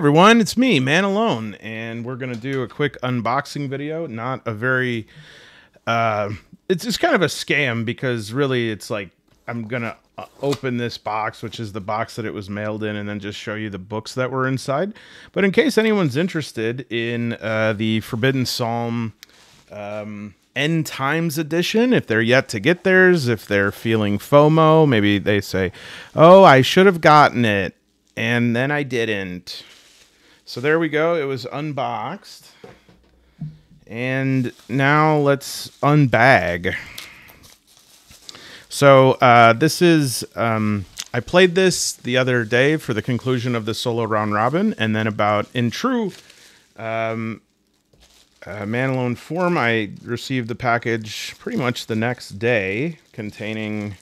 everyone, it's me, Man Alone, and we're gonna do a quick unboxing video. Not a very, it's just kind of a scam because really it's like I'm gonna open this box, which is the box that it was mailed in, and then just show you the books that were inside. But in case anyone's interested in the Forbidden Psalm End Times edition, if they're yet to get theirs, if they're feeling FOMO, maybe they say, "Oh, I should have gotten it, and then I didn't." So there we go. It was unboxed. And now let's unbag. So this is, I played this the other day for the conclusion of the solo round robin. And then in true Man Alone form, I received the package pretty much the next day containing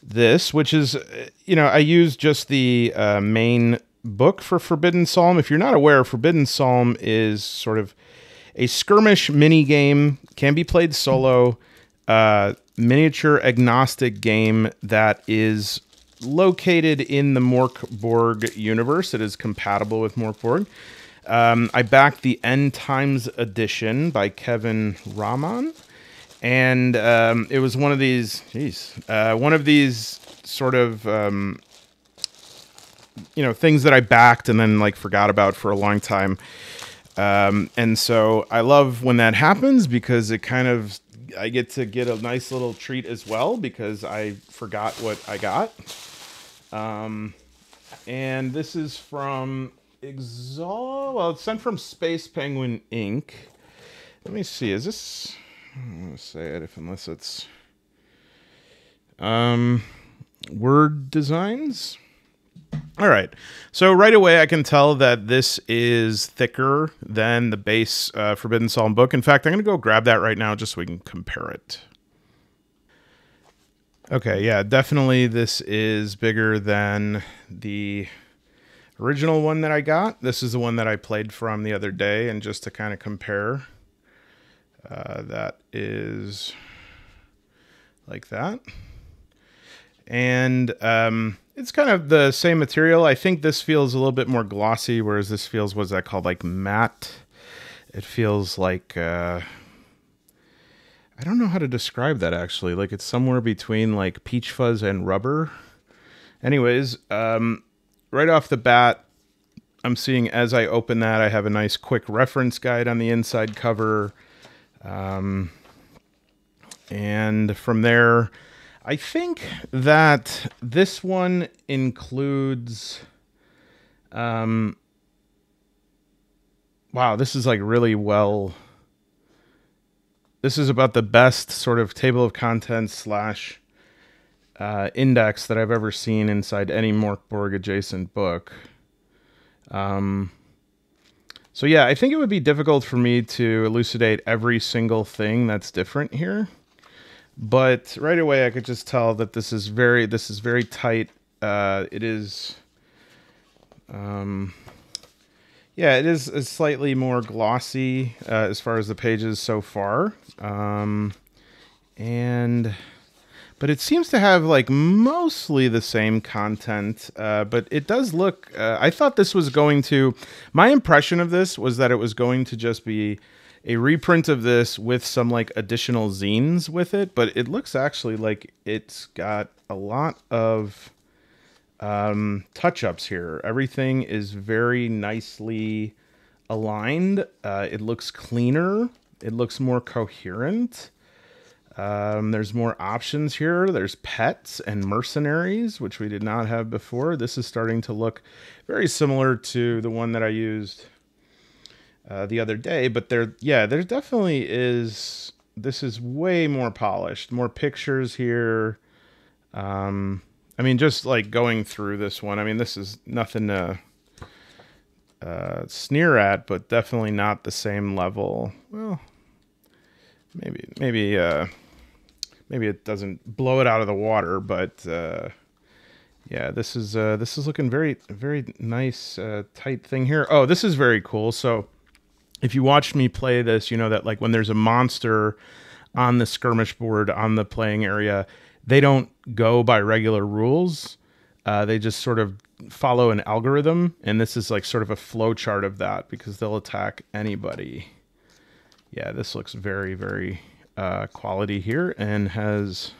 this, which is, I use just the main book for Forbidden Psalm. If you're not aware, Forbidden Psalm is sort of a skirmish mini game, can be played solo, miniature agnostic game that is located in the MÖRK BORG universe. It is compatible with MÖRK BORG. I backed the End Times edition by Kevin Rahman. And it was one of these, one of these sort of, things that I backed and then like forgot about for a long time. And so I love when that happens because I get to get a nice little treat as well because I forgot what I got. And this is from it's sent from Space Penguin Inc. Let me see, is this... I'm going to say it unless it's word designs. All right. So right away I can tell that this is thicker than the base Forbidden Psalm book. In fact, I'm going to go grab that right now just so we can compare it. Okay, yeah, definitely this is bigger than the original one that I got. This is the one that I played from the other day, and just to kind of compare... that is like that. And it's kind of the same material. I think this feels a little bit more glossy, whereas this feels, what's that called, like matte. It feels like, I don't know how to describe that actually. Like it's somewhere between like peach fuzz and rubber. Anyways, right off the bat, I'm seeing as I open that, I have a nice quick reference guide on the inside cover. And from there, I think that this one includes, wow, this is like really well, this is about the best sort of table of contents / index that I've ever seen inside any MÖRK BORG adjacent book. So yeah, I think it would be difficult for me to elucidate every single thing that's different here. But right away I could just tell that this is very tight. It is yeah, it is slightly more glossy as far as the pages so far. But it seems to have like mostly the same content, but it does look, I thought this was going to, my impression of this was that it was going to just be a reprint of this with some like additional zines with it, but it looks actually like it's got a lot of touch-ups here. Everything is very nicely aligned. It looks cleaner. It looks more coherent. There's more options here. There's pets and mercenaries, which we did not have before. This is starting to look very similar to the one that I used the other day, but there definitely is, this is way more polished, more pictures here. I mean, just like going through this one, I mean, this is nothing to sneer at, but definitely not the same level. Well, maybe it doesn't blow it out of the water, but yeah, this is looking very nice, tight thing here. Oh, this is very cool. So if you watched me play this, you know that like when there's a monster on the skirmish board on the playing area, they don't go by regular rules. They just sort of follow an algorithm, and this is like sort of a flow chart of that because they'll attack anybody. Yeah, this looks very, very quality here, and has,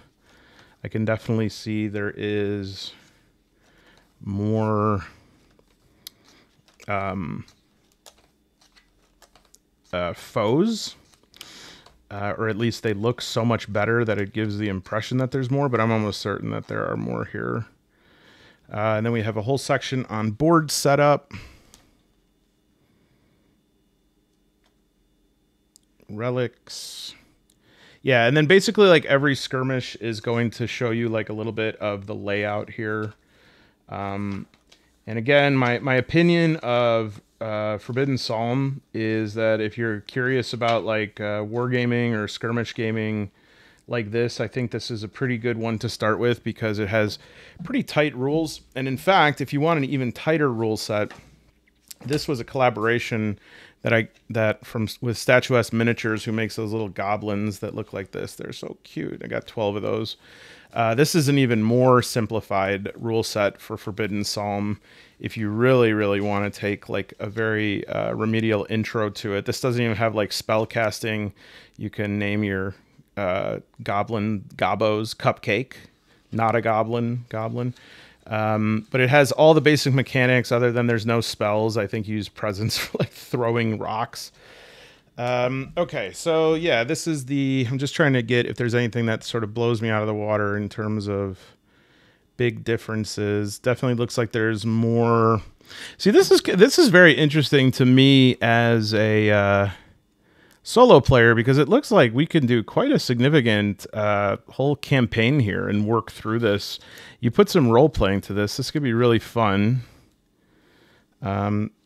I can definitely see there is more foes, or at least they look so much better that it gives the impression that there's more, but I'm almost certain that there are more here. And then we have a whole section on board setup, relics. Yeah, and then basically like every skirmish is going to show you like a little bit of the layout here. And again, my opinion of Forbidden Psalm is that if you're curious about like wargaming or skirmish gaming like this, I think this is a pretty good one to start with because it has pretty tight rules. And in fact, if you want an even tighter rule set, this was a collaboration with Statuesque Miniatures, who makes those little goblins that look like this. They're so cute. I got 12 of those. This is an even more simplified rule set for Forbidden Psalm if you really, really want to take like a very remedial intro to it. This doesn't even have like spell casting. You can name your goblin Gobbo's Cupcake, not a goblin. But it has all the basic mechanics other than there's no spells. I think you use presence for like throwing rocks. Okay, so yeah, this is I'm just trying to get if there's anything that sort of blows me out of the water in terms of big differences. Definitely looks like there's more. See, this is very interesting to me as a solo player because it looks like we can do quite a significant whole campaign here and work through this. You put some role playing to this. This could be really fun.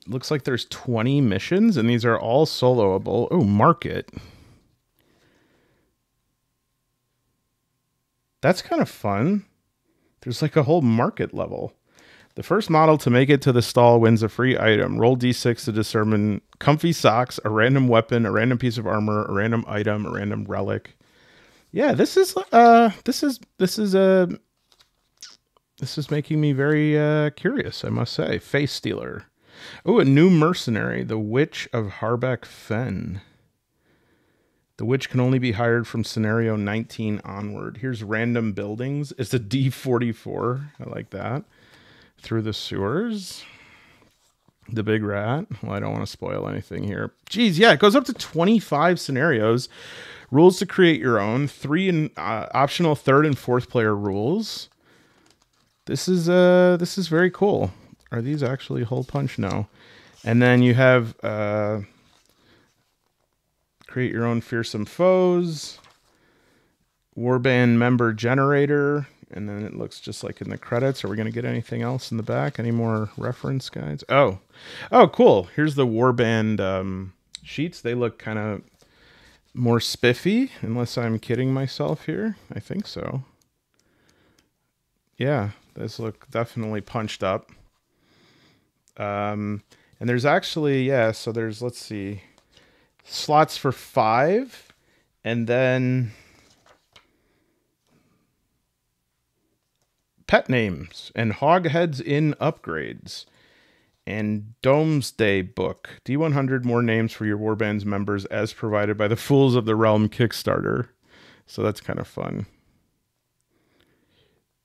Looks like there's 20 missions, and these are all soloable. Oh, market. That's kind of fun. There's like a whole market level. The first model to make it to the stall wins a free item. Roll d6 to determine comfy socks, a random weapon, a random piece of armor, a random item, a random relic. Yeah, this is making me very curious, I must say. Face Stealer. Oh, a new mercenary, the Witch of Harbeck Fen. The witch can only be hired from scenario 19 onward. Here's random buildings. It's a D44. I like that. Through the sewers. The big rat. Well, I don't want to spoil anything here. Geez, yeah, it goes up to 25 scenarios. Rules to create your own. 3 optional third and fourth player rules. This is very cool. Are these actually hole punch? No. And then you have create your own fearsome foes, warband member generator, and then it looks just like in the credits. Are we going to get anything else in the back? Any more reference guides? Oh, cool. Here's the warband sheets. They look kind of more spiffy, unless I'm kidding myself here. I think so. Yeah, those look definitely punched up. And there's actually, yeah, so there's, let's see, slots for 5, and then pet names and Hogheads in upgrades and Domesday Book. D100 more names for your Warband's members as provided by the Fools of the Realm Kickstarter. So that's kind of fun.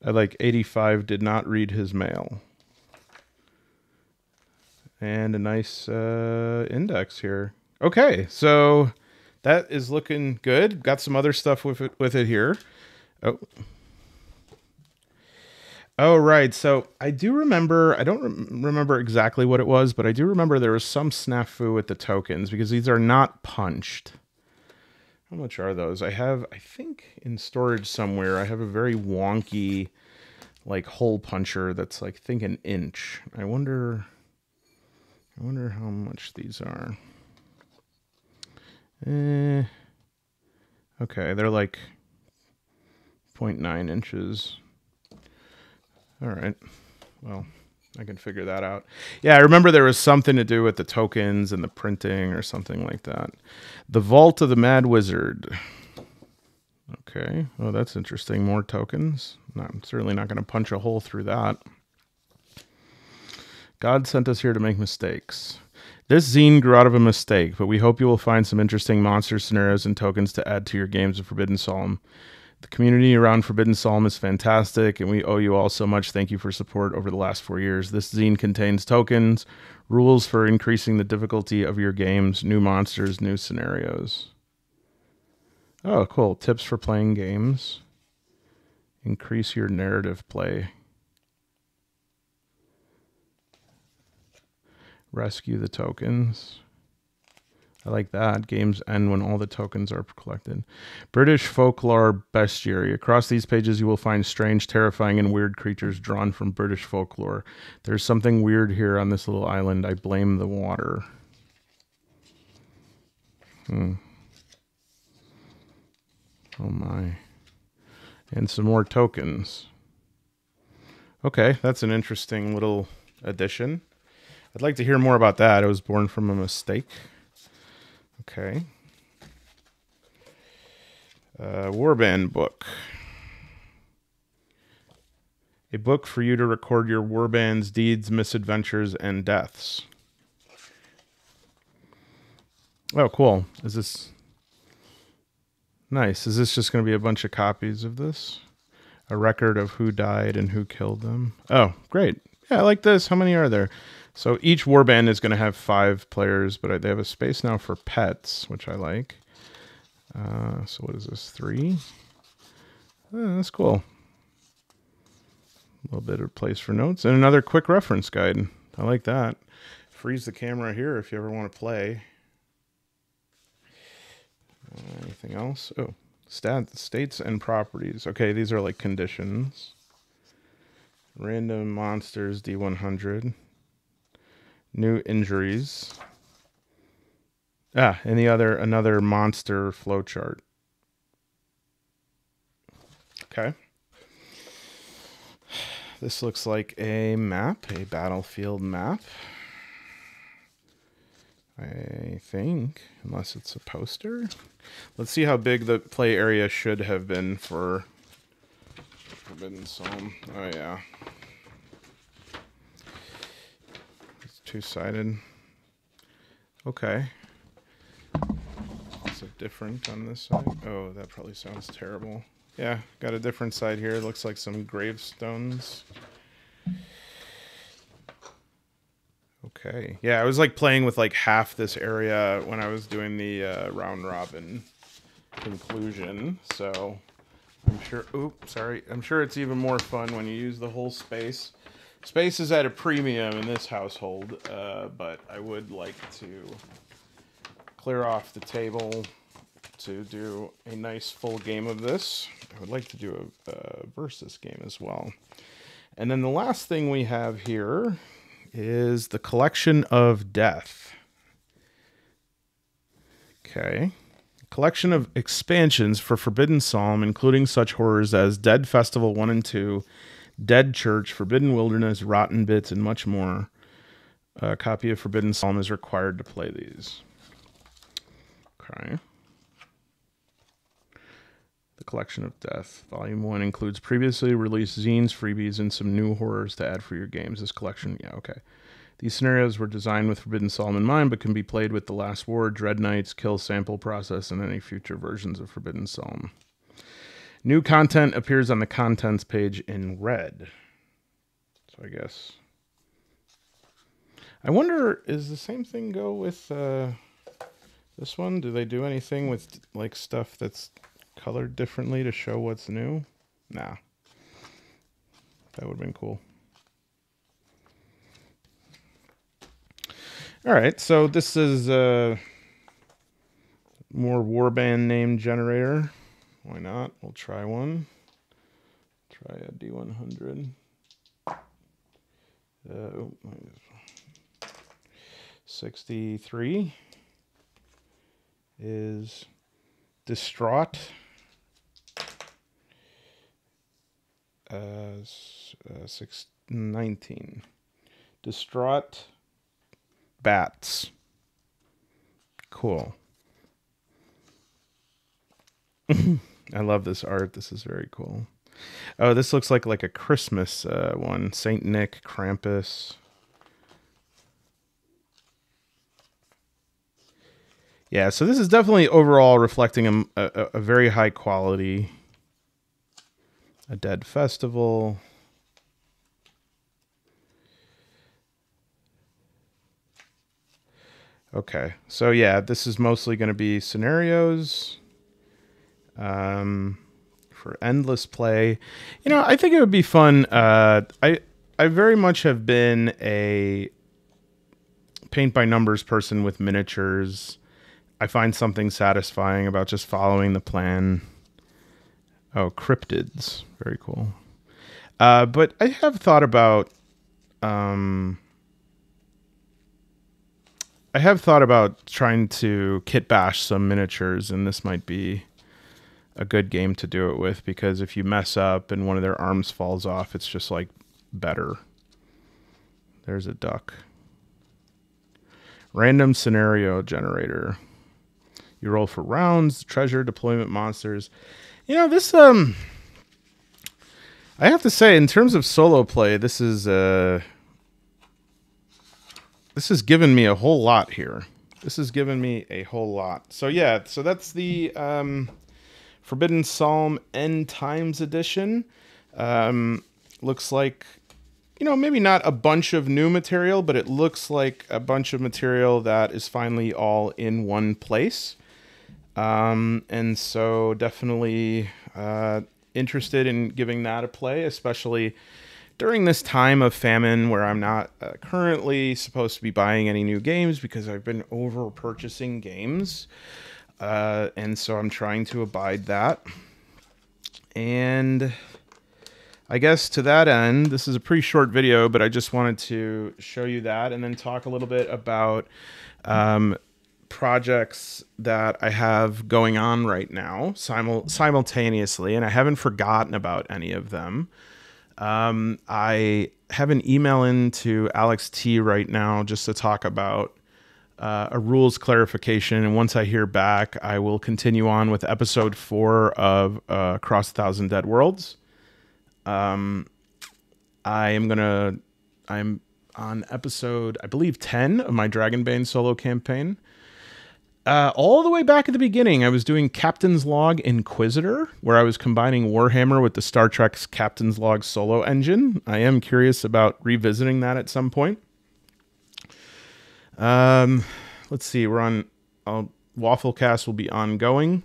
I like 85 did not read his mail. And a nice index here. Okay, so that is looking good. Got some other stuff with it here. Oh, right. So I do remember, I don't remember exactly what it was, but I do remember there was some snafu with the tokens because these are not punched. How much are those? I think in storage somewhere, I have a very wonky, like, hole puncher that's like, I think an inch. I wonder how much these are. Okay, they're like 0.9 inches. All right. Well, I can figure that out. Yeah, I remember there was something to do with the tokens and the printing or something like that. The Vault of the Mad Wizard. Okay. Well, that's interesting. More tokens. I'm certainly not going to punch a hole through that. God sent us here to make mistakes. This zine grew out of a mistake, but we hope you will find some interesting monster scenarios and tokens to add to your games of Forbidden Psalm. The community around Forbidden Psalm is fantastic, and we owe you all so much. Thank you for support over the last 4 years. This zine contains tokens, rules for increasing the difficulty of your games, new monsters, new scenarios. Oh, cool. Tips for playing games. Increase your narrative play. Rescue the tokens. I like that. Games end when all the tokens are collected. British folklore bestiary. Across these pages you will find strange, terrifying, and weird creatures drawn from British folklore. There's something weird here on this little island. I blame the water. Oh my. And some more tokens. Okay, that's an interesting little addition. I'd like to hear more about that. It was born from a mistake. Okay. Warband book. A book for you to record your warband's deeds, misadventures, and deaths. Oh, cool. Is this... Nice. Is this just going to be a bunch of copies of this? A record of who died and who killed them? Oh, great. Yeah, I like this. How many are there? So each warband is going to have 5 players, but they have a space now for pets, which I like. So what is this, 3? Oh, that's cool. A little bit of place for notes. And another quick reference guide. I like that. Freeze the camera here if you ever want to play. Anything else? Oh, states and properties. Okay, these are like conditions. Random monsters, D100. New injuries. And another monster flowchart. Okay. This looks like a map, a battlefield map. I think, unless it's a poster. Let's see how big the play area should have been for Forbidden Psalm. Oh yeah. Two-sided. Okay. Is it different on this side? Oh, that probably sounds terrible. Yeah, got a different side here. It looks like some gravestones. Okay. Yeah, I was like playing with like half this area when I was doing the round robin conclusion. So I'm sure, I'm sure it's even more fun when you use the whole space. Space is at a premium in this household, but I would like to clear off the table to do a nice full game of this. I would like to do a versus game as well. And then the last thing we have here is the Collection of Death. Okay. Collection of expansions for Forbidden Psalm, including such horrors as Dead Festival 1 and 2, Dead Church, Forbidden Wilderness, Rotten Bits, and much more. A copy of Forbidden Psalm is required to play these. Okay. The Collection of Death. Volume 1 includes previously released zines, freebies, and some new horrors to add for your games. This collection, yeah, okay. These scenarios were designed with Forbidden Psalm in mind, but can be played with The Last War, Dread Knights, Kill Sample Process, and any future versions of Forbidden Psalm. New content appears on the contents page in red. So I guess... I wonder, is the same thing go with this one? Do they do anything with like stuff that's colored differently to show what's new? Nah. That would have been cool. All right, so this is more warband name generator. Why not? We'll try one. Try a D100. 63 is Distraught. 619. Distraught Bats. Cool. I love this art. This is very cool. Oh, this looks like a Christmas one. Saint Nick, Krampus. Yeah, so this is definitely overall reflecting a very high quality. A Dead Festival. Okay, so yeah, this is mostly going to be scenarios for endless play. You know, I think it would be fun. I very much have been a paint by numbers person with miniatures. I find something satisfying about just following the plan. Oh, cryptids. Very cool. But I have thought about trying to kit bash some miniatures, and this might be a good game to do it with, because if you mess up and one of their arms falls off, it's just like better. There's a duck. Random scenario generator. You roll for rounds, treasure, deployment, monsters. You know, this I have to say, in terms of solo play, this is given me a whole lot here. This has given me a whole lot. So yeah, so that's the Forbidden Psalm End Times edition. Looks like, you know, maybe not a bunch of new material, but it looks like a bunch of material that is finally all in one place. And so definitely interested in giving that a play, especially during this time of famine where I'm not currently supposed to be buying any new games because I've been over purchasing games. And so I'm trying to abide that. And I guess to that end, this is a pretty short video, but I just wanted to show you that and then talk a little bit about projects that I have going on right now simultaneously, and I haven't forgotten about any of them. I have an email into Alex T right now just to talk about a rules clarification, and once I hear back, I will continue on with episode 4 of Across 1,000 Dead Worlds. I'm on episode, I believe, 10 of my Dragonbane solo campaign. All the way back at the beginning, I was doing Captain's Log Inquisitor, where I was combining Warhammer with the Star Trek's Captain's Log solo engine. I am curious about revisiting that at some point. Let's see, we're on Wafflecast will be ongoing,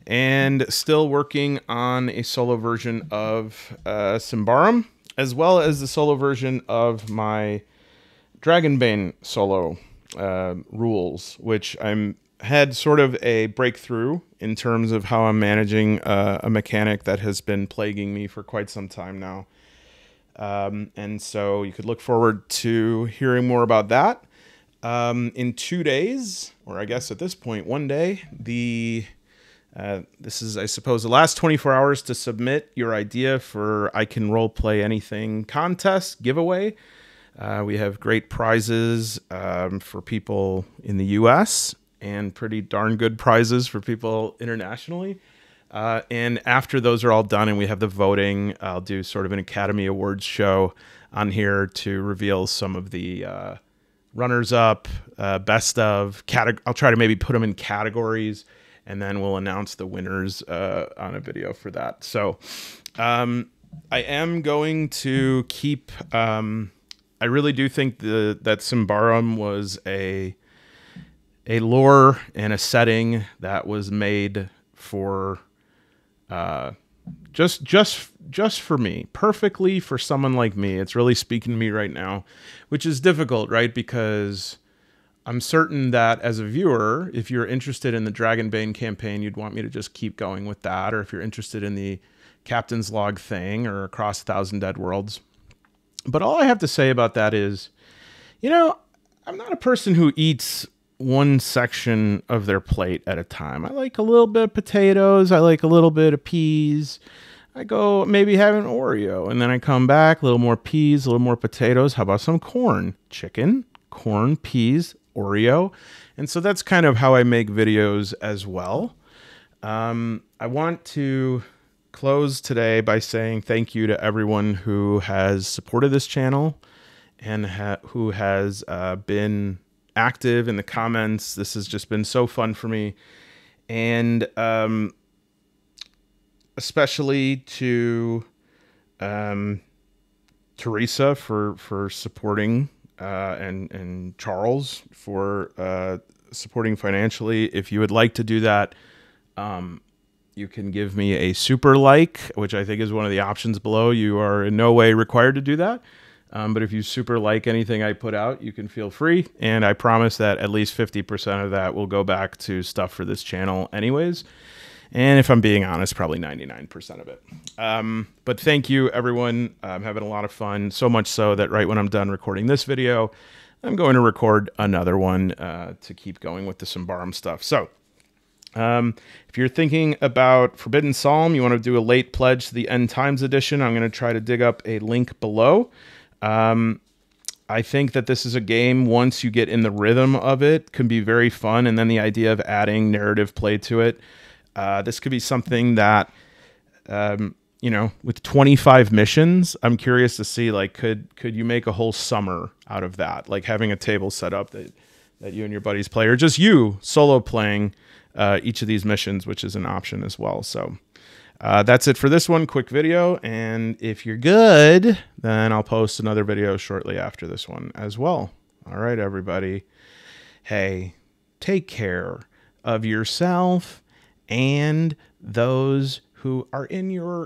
and still working on a solo version of Symbaroum, as well as the solo version of my Dragonbane solo rules, which I'm had sort of a breakthrough in terms of how I'm managing a mechanic that has been plaguing me for quite some time now. And so you could look forward to hearing more about that. In 2 days, or I guess at this point, 1 day, this is, I suppose, the last 24 hours to submit your idea for I Can Roleplay Anything contest giveaway. We have great prizes for people in the U.S. and pretty darn good prizes for people internationally. And after those are all done and we have the voting, I'll do sort of an Academy Awards show on here to reveal some of the runners-up, best of. I'll try to maybe put them in categories, and then we'll announce the winners on a video for that. So I am going to keep... I really do think that Symbaroum was a lore and a setting that was made for just for me, perfectly for someone like me. It's really speaking to me right now, which is difficult, right? Because I'm certain that as a viewer, if you're interested in the Dragonbane campaign, you'd want me to just keep going with that. Or if you're interested in the Captain's Log thing or Across 1,000 Dead Worlds. But all I have to say about that is, you know, I'm not a person who eats one section of their plate at a time. I like a little bit of potatoes. I like a little bit of peas. I go maybe have an Oreo, and then I come back, a little more peas, a little more potatoes. How about some corn? Chicken, corn, peas, Oreo. And so that's kind of how I make videos as well. I want to close today by saying thank you to everyone who has supported this channel and who has been active in the comments. This has just been so fun for me. And especially to Teresa for supporting, and Charles for supporting financially. If you would like to do that, you can give me a super like, which I think is one of the options below. You are in no way required to do that. But if you super like anything I put out, you can feel free. And I promise that at least 50% of that will go back to stuff for this channel anyways. And if I'm being honest, probably 99% of it. But thank you, everyone. I'm having a lot of fun, so much so that right when I'm done recording this video, I'm going to record another one to keep going with the Symbaroum stuff. So if you're thinking about Forbidden Psalm, you want to do a late pledge to the End Times edition, I'm going to try to dig up a link below. I think that this is a game, once you get in the rhythm of it, can be very fun. And then the idea of adding narrative play to it. This could be something that, you know, with 25 missions, I'm curious to see, like, could you make a whole summer out of that? Like having a table set up that you and your buddies play, or just you solo playing each of these missions, which is an option as well. So that's it for this one. Quick video. And if you're good, then I'll post another video shortly after this one as well. All right, everybody. Hey, take care of yourself and those who are in your